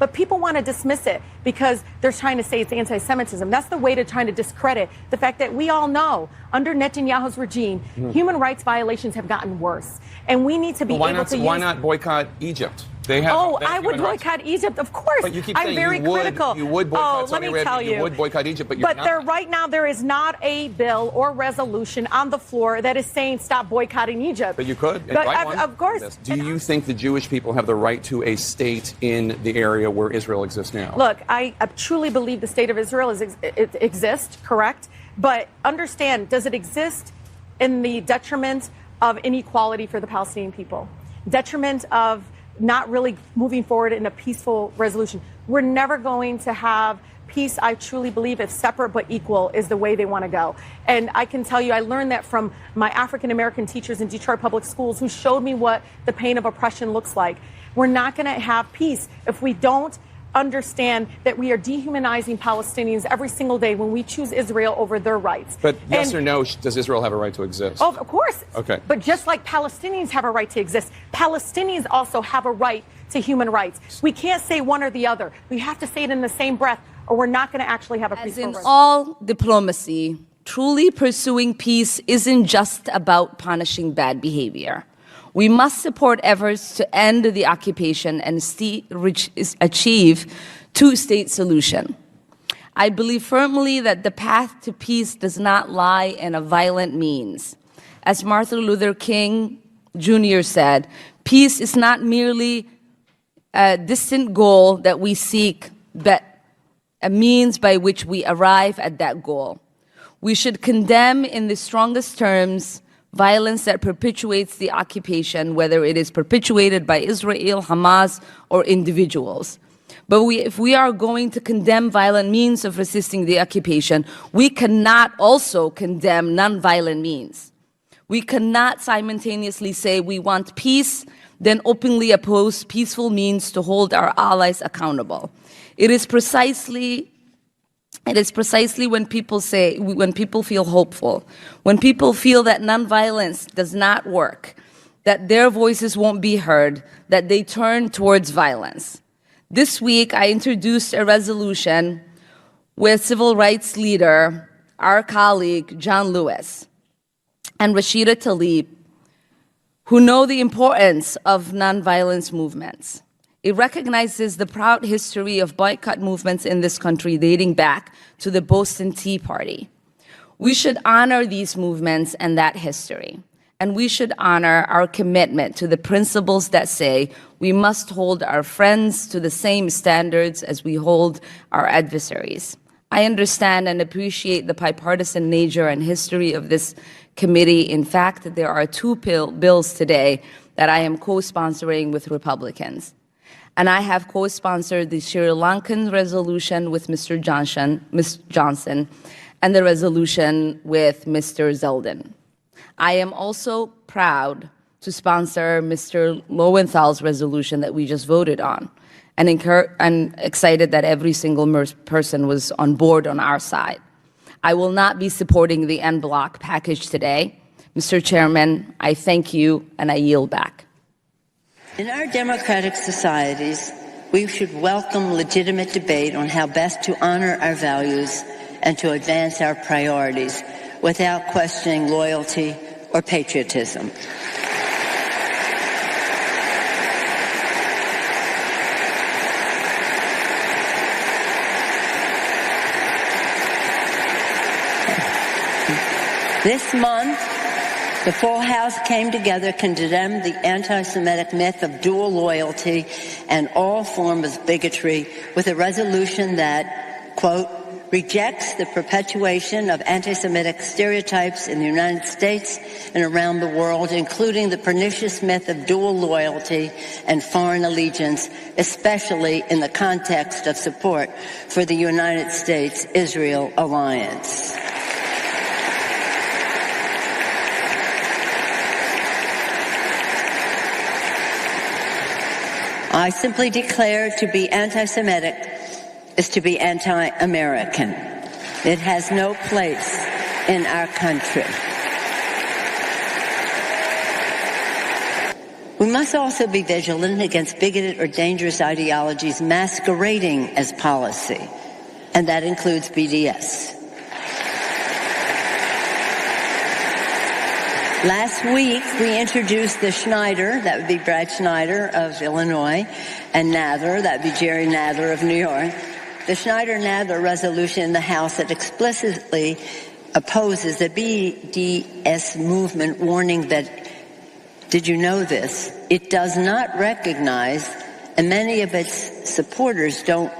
But people want to dismiss it because they're trying to say it's anti-Semitism. That's the way to trying to discredit the fact that we all know under Netanyahu's regime, human rights violations have gotten worse. And we need to be able to Why not boycott Egypt? They have, I would boycott Egypt, of course. But you keep saying I'm very critical. You would boycott Saudi Arabia. Tell you. You would boycott Egypt, but you're not. Right now, there is not a bill or resolution on the floor that is saying stop boycotting Egypt. But you could. Of course. Do you think the Jewish people have the right to a state in the area where Israel exists now? Look, I truly believe the state of Israel exists, correct? But understand, does it exist in the detriment of inequality for the Palestinian people? Detriment of not really moving forward in a peaceful resolution. We're never going to have peace, I truly believe, if separate but equal is the way they want to go. And I can tell you, I learned that from my African-American teachers in Detroit public schools who showed me what the pain of oppression looks like. We're not going to have peace if we don't understand that we are dehumanizing Palestinians every single day when we choose Israel over their rights. But yes or no, does Israel have a right to exist? Oh, of course. Okay. But just like Palestinians have a right to exist, Palestinians also have a right to human rights. We can't say one or the other. We have to say it in the same breath, or we're not going to actually have a peaceful resolution. As in all diplomacy, truly pursuing peace isn't just about punishing bad behavior. We must support efforts to end the occupation and achieve two-state solution. I believe firmly that the path to peace does not lie in a violent means. As Martin Luther King Jr. said, peace is not merely a distant goal that we seek, but a means by which we arrive at that goal. We should condemn in the strongest terms violence that perpetuates the occupation, whether it is perpetuated by Israel, Hamas, or individuals. But if we are going to condemn violent means of resisting the occupation, we cannot also condemn nonviolent means. We cannot simultaneously say we want peace, then openly oppose peaceful means to hold our allies accountable. It is precisely when people feel hopeful, when people feel that nonviolence does not work, that their voices won't be heard, that they turn towards violence. This week, I introduced a resolution with civil rights leader, our colleague, John Lewis, and Rashida Tlaib, who know the importance of nonviolence movements. It recognizes the proud history of boycott movements in this country dating back to the Boston Tea Party. We should honor these movements and that history. And we should honor our commitment to the principles that say we must hold our friends to the same standards as we hold our adversaries. I understand and appreciate the bipartisan nature and history of this committee. In fact, there are two bills today that I am co-sponsoring with Republicans. And I have co-sponsored the Sri Lankan resolution with Mr. Ms. Johnson, and the resolution with Mr. Zeldin. I am also proud to sponsor Mr. Lowenthal's resolution that we just voted on, and excited that every single person was on board on our side. I will not be supporting the en bloc package today. Mr. Chairman, I thank you, and I yield back. In our democratic societies, we should welcome legitimate debate on how best to honor our values and to advance our priorities without questioning loyalty or patriotism. This month, the full House came together to condemn the anti-Semitic myth of dual loyalty and all forms of bigotry with a resolution that, quote, rejects the perpetuation of anti-Semitic stereotypes in the United States and around the world, including the pernicious myth of dual loyalty and foreign allegiance, especially in the context of support for the United States-Israel alliance. I simply declare to be anti-Semitic is to be anti-American. It has no place in our country. We must also be vigilant against bigoted or dangerous ideologies masquerading as policy, and that includes BDS. Last week, we introduced the Schneider, that would be Brad Schneider of Illinois, and Nather, that would be Jerry Nather of New York, the Schneider-Nather resolution in the House that explicitly opposes the BDS movement, warning that, did you know this? It does not recognize, and many of its supporters don't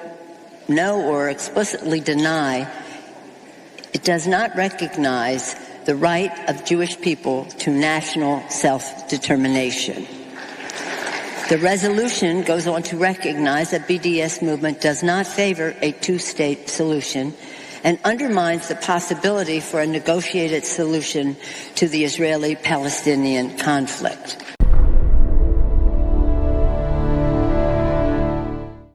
know or explicitly deny, it does not recognize the right of Jewish people to national self-determination. The resolution goes on to recognize that BDS movement does not favor a two-state solution and undermines the possibility for a negotiated solution to the Israeli-Palestinian conflict.